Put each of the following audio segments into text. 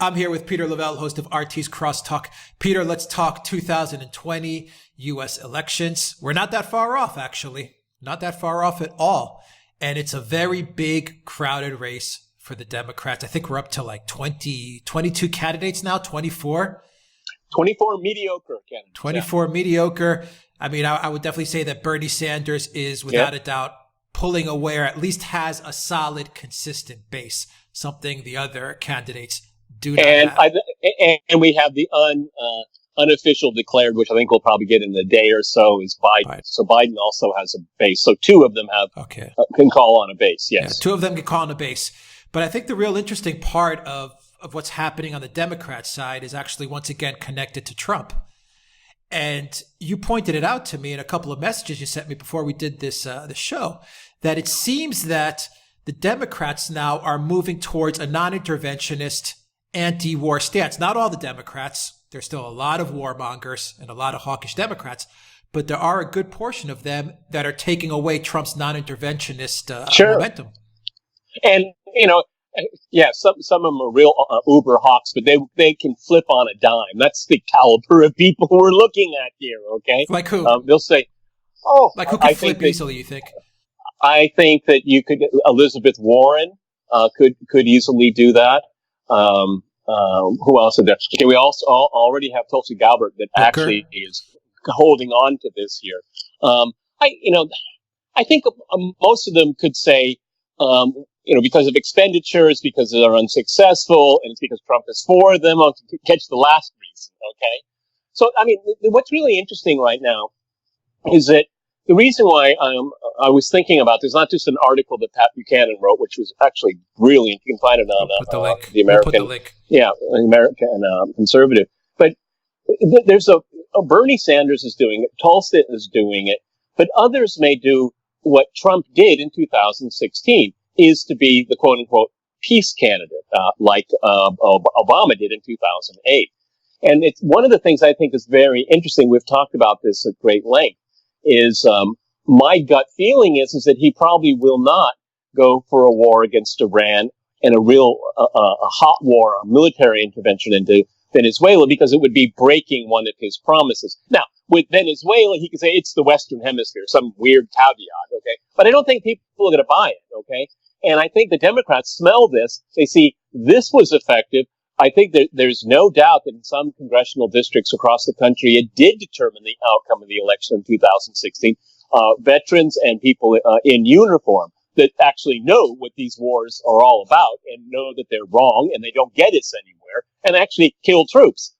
I'm here with Peter Lavelle, host of RT's CrossTalk. Peter, let's talk 2020 US elections. We're not that far off, actually. Not that far off at all. And it's a very big, crowded race for the Democrats. I think we're up to like 22 candidates now, 24. 24 mediocre candidates. 24 mediocre. I mean, I would definitely say that Bernie Sanders is, without a doubt, pulling away, or at least has a solid, consistent base, something the other candidates do not have. And we have the unofficial declared, which I think we'll probably get in a day or so, is Biden. Right. So Biden also has a base. So two of them can call on a base, yes. Yeah, two of them can call on a base. But I think the real interesting part of what's happening on the Democrat side is actually, once again, connected to Trump. And you pointed it out to me in a couple of messages you sent me before we did this the show, that it seems that the Democrats now are moving towards a non-interventionist anti-war stance. Not all the Democrats. There's still a lot of warmongers and a lot of hawkish Democrats, but there are a good portion of them that are taking away Trump's non-interventionist momentum. And, some of them are real uber hawks, but they can flip on a dime. That's the caliber of people we're looking at here, okay? Like who? They'll say, who can flip easily, you think? I think that Elizabeth Warren could easily do that. Who else is there? Okay, we also already have Tulsi Gabbard that actually is holding on to this here. I think most of them could say, because of expenditures, because they're unsuccessful, and it's because Trump is for them. I'll catch the last reason, okay? So, I mean, what's really interesting right now is that the reason why I was thinking about this, not just an article that Pat Buchanan wrote, which was actually brilliant. You can find it on the American, American Conservative. But there's a Bernie Sanders is doing it, Tulsi is doing it, but others may do what Trump did in 2016, is to be the quote unquote peace candidate, like Obama did in 2008. And it's one of the things I think is very interesting. We've talked about this at great length. Is my gut feeling is that he probably will not go for a war against Iran and a real a hot war, a military intervention into Venezuela, because it would be breaking one of his promises. Now, with Venezuela, he could say it's the Western Hemisphere, some weird caveat, okay? But I don't think people are going to buy it, okay? And I think the Democrats smell this. They see this was effective. I think that there's no doubt that in some congressional districts across the country, it did determine the outcome of the election in 2016. Veterans and people in uniform that actually know what these wars are all about and know that they're wrong and they don't get us anywhere, and actually kill troops.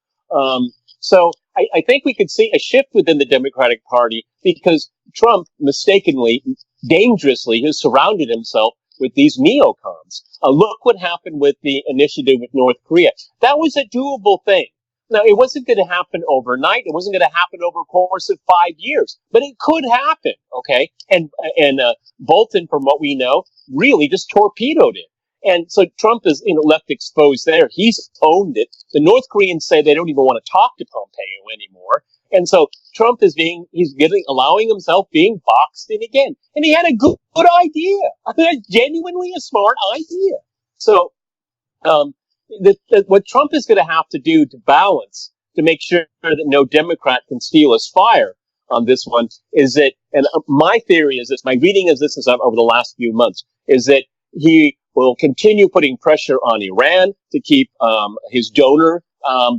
So I think we could see a shift within the Democratic Party because Trump mistakenly, dangerously, has surrounded himself with these neocons. Look what happened with the initiative with North Korea. That was a doable thing. Now, it wasn't going to happen overnight. It wasn't going to happen over a course of 5 years, but it could happen, okay? And Bolton, from what we know, really just torpedoed it. And so Trump is, left exposed there. He's owned it. The North Koreans say they don't even want to talk to Pompeo anymore. And so Trump is allowing himself being boxed in again. And he had a good idea. I mean, genuinely a smart idea. So, what Trump is going to have to do to balance, to make sure that no Democrat can steal his fire on this one, is that, and my theory is this, my reading of this is over the last few months, is that he will continue putting pressure on Iran to keep his donor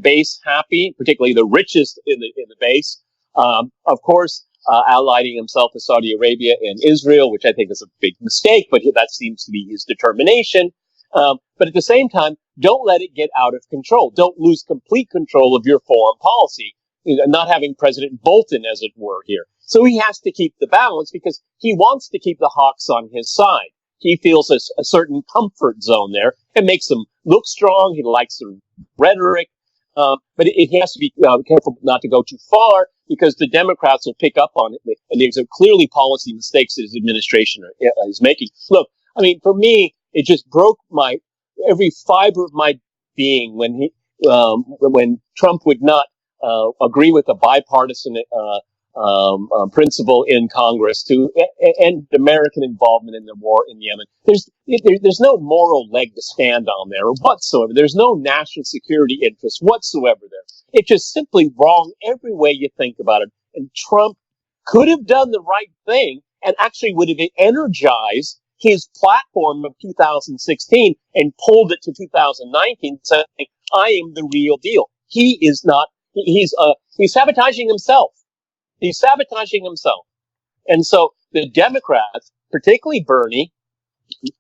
base happy, particularly the richest in the base. Of course, allying himself with Saudi Arabia and Israel, which I think is a big mistake, but that seems to be his determination. But at the same time, don't let it get out of control. Don't lose complete control of your foreign policy, not having President Bolton, as it were, here. So he has to keep the balance because he wants to keep the hawks on his side. He feels a certain comfort zone there. It makes him look strong. He likes the rhetoric. But he has to be careful not to go too far because the Democrats will pick up on it. And there's clearly policy mistakes that his administration is making. Look, I mean, for me, it just broke every fiber of my being when Trump would not agree with a bipartisan principle in Congress to end American involvement in the war in Yemen. There's no moral leg to stand on there whatsoever. There's no national security interest whatsoever there. It's just simply wrong every way you think about it. And Trump could have done the right thing and actually would have energized his platform of 2016 and pulled it to 2019, saying, I am the real deal. He is not, he's sabotaging himself. He's sabotaging himself. And so the Democrats, particularly Bernie,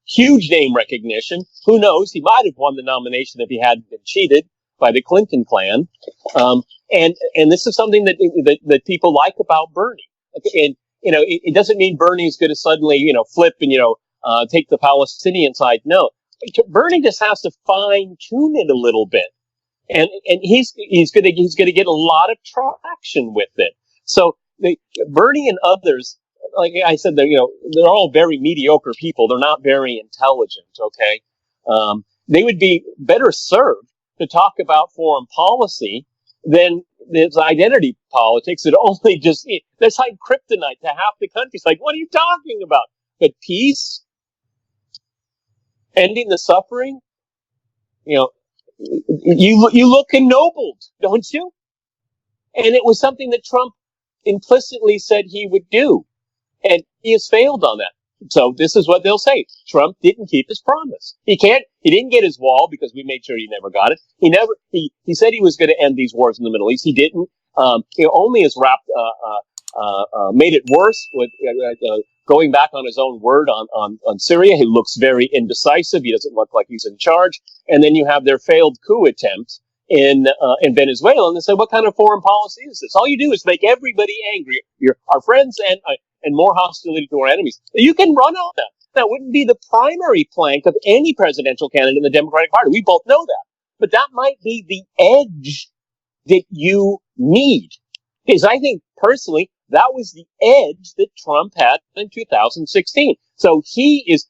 huge name recognition. Who knows? He might have won the nomination if he hadn't been cheated by the Clinton clan. And this is something that people like about Bernie. And, it doesn't mean Bernie is going to suddenly, flip and, take the Palestinian side. No. Bernie just has to fine tune it a little bit. And he's going to get a lot of traction with it. So Bernie and others, like I said, they're all very mediocre people. They're not very intelligent. Okay. They would be better served to talk about foreign policy than this identity politics. It only that's like kryptonite to half the country. It's like, what are you talking about? But peace, ending the suffering, you look ennobled, don't you? And it was something that Trump implicitly said he would do. And he has failed on that. So this is what they'll say. Trump didn't keep his promise. He didn't get his wall because we made sure he never got it. He said he was going to end these wars in the Middle East. He didn't. He only has made it worse with, going back on his own word on Syria. He looks very indecisive. He doesn't look like he's in charge. And then you have their failed coup attempt in Venezuela. And they say, what kind of foreign policy is this? All you do is make everybody angry. Our friends and more hostility to our enemies. You can run on that. That wouldn't be the primary plank of any presidential candidate in the Democratic Party. We both know that. But that might be the edge that you need. Because I think, personally, that was the edge that Trump had in 2016. So he is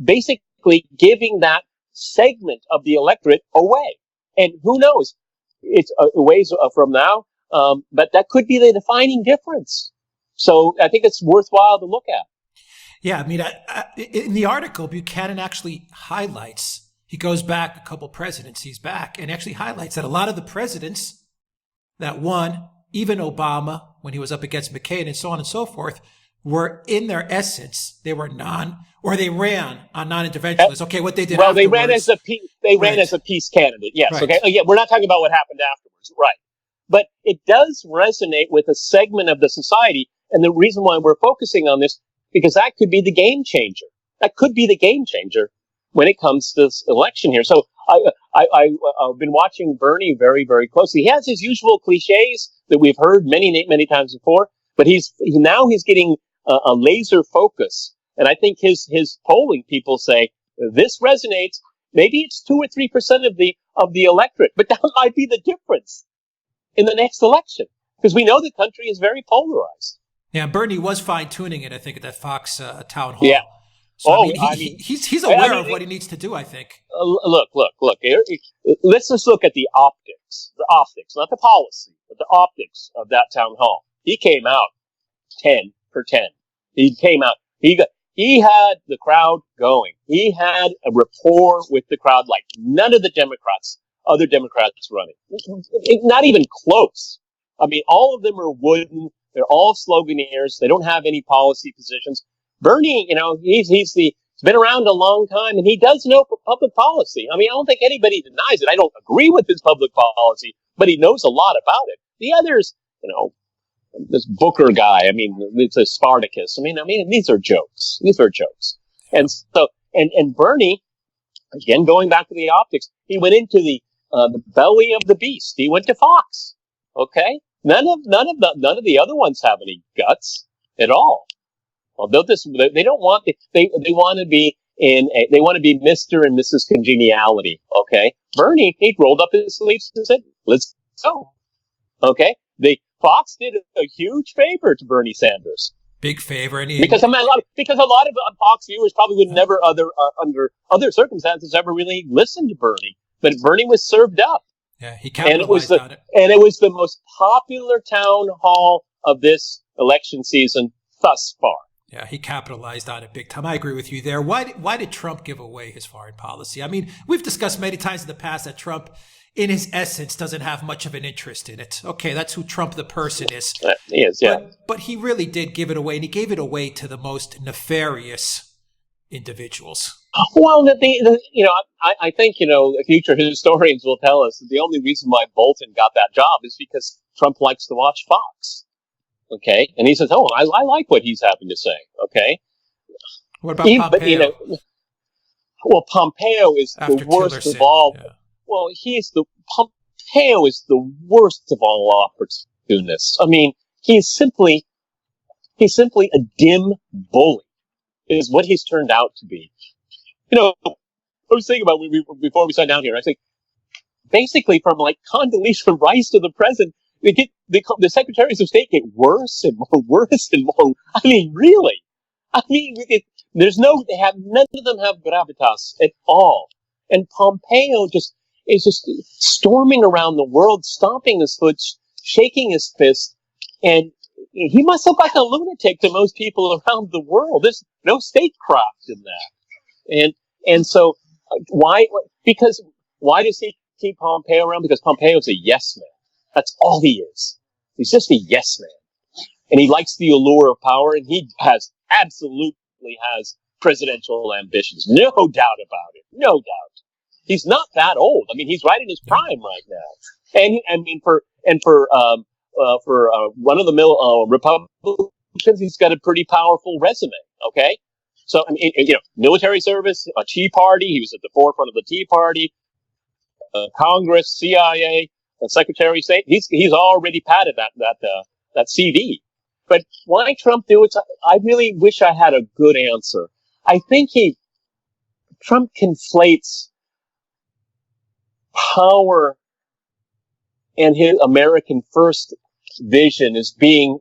basically giving that segment of the electorate away. And who knows? It's a ways from now, but that could be the defining difference. So I think it's worthwhile to look at. Yeah, I mean, in the article, Buchanan actually highlights, he goes back a couple presidencies back and actually highlights that a lot of the presidents that won, even Obama, when he was up against McCain and so on and so forth, were in their essence, they were they ran on non-interventionists. Okay, what they did afterwards. They ran as a peace candidate. Yes. Right. Okay. Yeah, we're not talking about what happened afterwards. Right. But it does resonate with a segment of the society. And the reason why we're focusing on this, because that could be the game changer. That could be the game changer when it comes to this election here. So I've been watching Bernie very, very closely. He has his usual cliches that we've heard many times before, but he's getting a laser focus. And I think his polling people say this resonates. Maybe it's 2 or 3% of the electorate, but that might be the difference in the next election, because we know the country is very polarized. Yeah, Bernie was fine-tuning it, I think, at that Fox town hall. Yeah. So, he's aware of what he needs to do, I think. Look. Let's just look at the optics. The optics, not the policy, but the optics of that town hall. He came out 10 for 10. He came out. He had the crowd going. He had a rapport with the crowd like none of the other Democrats running. Not even close. I mean, all of them are wooden. They're all sloganeers. They don't have any policy positions. Bernie, he's been around a long time, and he does know public policy. I mean, I don't think anybody denies it. I don't agree with his public policy, but he knows a lot about it. The others, this Booker guy, I mean, it's a Spartacus. I mean, these are jokes. And so, and Bernie, again, going back to the optics, he went into the belly of the beast. He went to Fox. Okay. None of the other ones have any guts at all. Well, they don't want they want to be they want to be Mr. and Mrs. Congeniality. Okay. Bernie, he rolled up his sleeves and said, "Let's go." Okay. Fox did a huge favor to Bernie Sanders. Big favor, because a lot of Fox viewers probably would never under other circumstances ever really listen to Bernie, but Bernie was served up. Yeah, he capitalized on it. And it was the most popular town hall of this election season thus far. Yeah, he capitalized on it big time. I agree with you there. Why did Trump give away his foreign policy? I mean, we've discussed many times in the past that Trump, in his essence, doesn't have much of an interest in it. Okay, that's who Trump the person is. He is, yeah. But he really did give it away, and he gave it away to the most nefarious individuals. Well, I think, future historians will tell us that the only reason why Bolton got that job is because Trump likes to watch Fox. Okay? And he says, oh, I like what he's having to say. Okay? What about Pompeo? Well, Pompeo is the worst of all. Yeah. Well, Pompeo is the worst of all opportunists. I mean, he's simply a dim bully, is what he's turned out to be. I was thinking about before we sat down here. I think basically from like Condoleezza Rice to the president, the secretaries of state get worse and more. I mean, really. I mean, none of them have gravitas at all. And Pompeo is just storming around the world, stomping his foot, shaking his fist, and he must look like a lunatic to most people around the world. There's no statecraft in that. And so why does he keep Pompeo around? Because Pompeo is a yes man. That's all he is. He's just a yes man. And he likes the allure of power, and he absolutely has presidential ambitions. No doubt about it. No doubt. He's not that old. I mean, he's right in his prime right now. And I mean, for run-of-the-mill Republicans, he's got a pretty powerful resume. Okay, so I mean, military service, a Tea Party. He was at the forefront of the Tea Party, Congress, CIA, and Secretary of State. He's already padded that CV. But why Trump do it? I really wish I had a good answer. I think Trump conflates power and his American first vision as being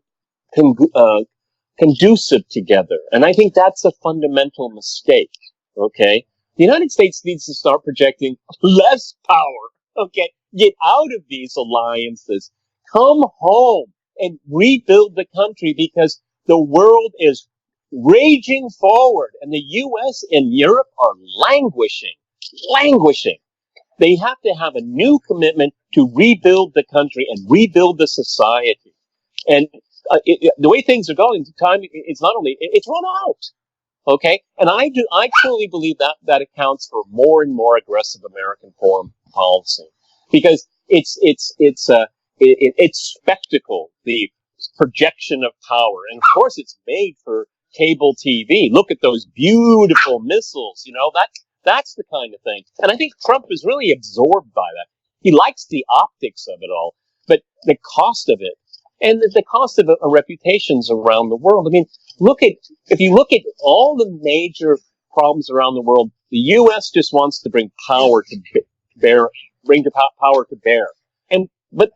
conducive together. And I think that's a fundamental mistake. Okay. The United States needs to start projecting less power. Okay. Get out of these alliances. Come home and rebuild the country, because the world is raging forward and the U.S. and Europe are languishing. They have to have a new commitment to rebuild the country and rebuild the society. And the way things are going, it's run out. Okay, and I truly believe that accounts for more and more aggressive American foreign policy, because it's spectacle, the projection of power, and of course it's made for cable TV. Look at those beautiful missiles, that's the kind of thing. And I think Trump is really absorbed by that. He likes the optics of it all, but the cost of it, and the cost of reputations around the world. I mean, if you look at all the major problems around the world, the U.S. just wants to bring power to bear, but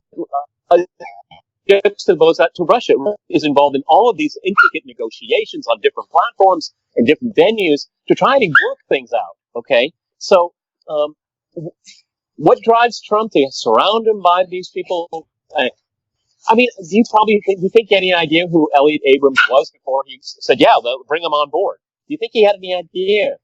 juxtapose that to Russia is involved in all of these intricate negotiations on different platforms and different venues to try to work things out. Okay, so what drives Trump to surround him by these people? I mean, do you think any idea who Elliot Abrams was before he said, yeah, bring him on board? Do you think he had any idea?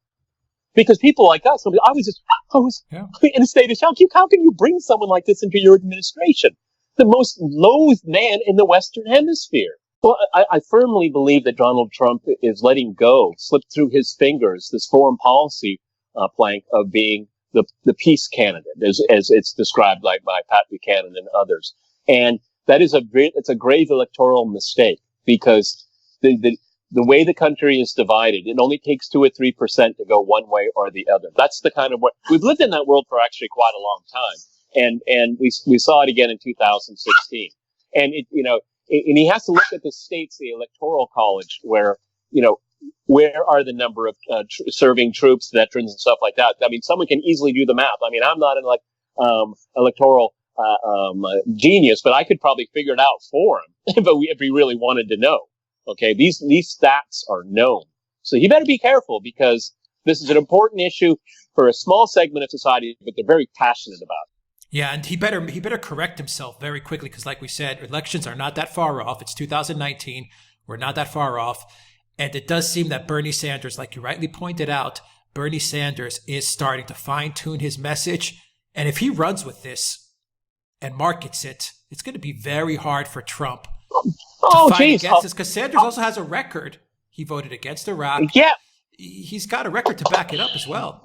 Because people like us, I was in a state of shock. How can you bring someone like this into your administration? The most loathed man in the Western Hemisphere. Well, I firmly believe that Donald Trump is letting slip through his fingers, this foreign policy plank of being the peace candidate, as it's described by Pat Buchanan and others. And that is it's a grave electoral mistake, because the way the country is divided, it only takes 2 or 3% to go one way or the other. That's the kind of we've lived in that world for actually quite a long time. And we saw it again in 2016. And and he has to look at the states, the electoral college, where are the number of serving troops, veterans, and stuff like that. I mean, someone can easily do the math. I mean, I'm not an electoral genius, but I could probably figure it out for him if we really wanted to know. Okay, these stats are known, so he better be careful, because this is an important issue for a small segment of society, but they're very passionate about it. Yeah, and he better correct himself very quickly because, like we said, elections are not that far off. It's 2019. We're not that far off. And it does seem that Bernie Sanders, like you rightly pointed out, Bernie Sanders is starting to fine-tune his message. And if he runs with this and markets it, it's going to be very hard for Trump to fight against this because Sanders also has a record. He voted against Iraq. Yeah. He's got a record to back it up as well.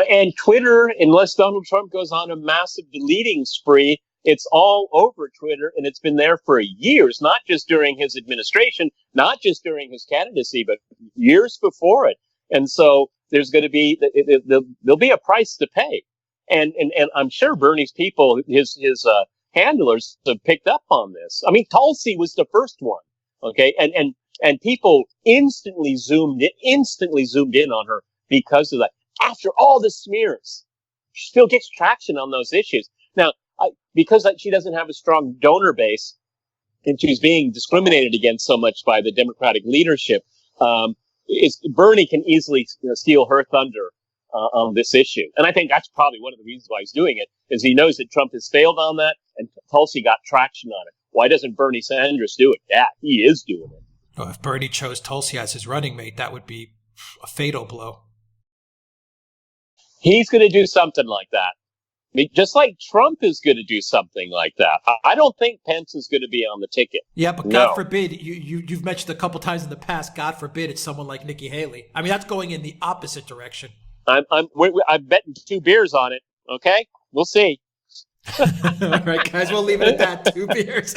And Twitter, unless Donald Trump goes on a massive deleting spree, it's all over Twitter, and it's been there for years, not just during his administration, not just during his candidacy, but years before it. And so there's going to be, there'll be a price to pay. And I'm sure Bernie's people, his handlers have picked up on this. I mean, Tulsi was the first one. Okay. And people instantly zoomed in on her because of that. After all the smears, she still gets traction on those issues. Now, because she doesn't have a strong donor base and she's being discriminated against so much by the Democratic leadership, Bernie can easily steal her thunder on this issue. And I think that's probably one of the reasons why he's doing it, is he knows that Trump has failed on that and Tulsi got traction on it. Why doesn't Bernie Sanders do it? Yeah, he is doing it. Oh, if Bernie chose Tulsi as his running mate, that would be a fatal blow. He's going to do something like that. I mean, just like Trump is going to do something like that. I don't think Pence is going to be on the ticket. Yeah, but God forbid, you've mentioned a couple times in the past, God forbid it's someone like Nikki Haley. I mean, that's going in the opposite direction. I'm betting 2 beers on it. Okay, we'll see. All right, guys, we'll leave it at that. 2 beers.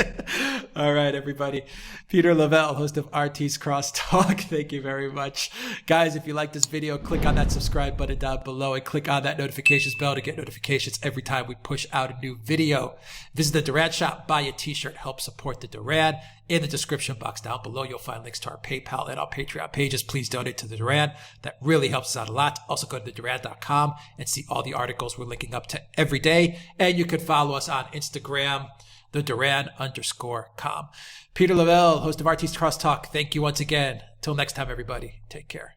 All right, everybody. Peter Lavelle, host of RT's CrossTalk. Thank you very much. Guys, if you like this video, click on that subscribe button down below and click on that notifications bell to get notifications every time we push out a new video. Visit the Duran shop, buy a t-shirt, help support the Duran. In the description box down below, you'll find links to our PayPal and our Patreon pages. Please donate to the Duran. That really helps us out a lot. Also go to theduran.com and see all the articles we're linking up to every day. And you can follow us on Instagram, theduran_com. Peter Lavelle, host of RT's CrossTalk. Thank you once again. Till next time, everybody. Take care.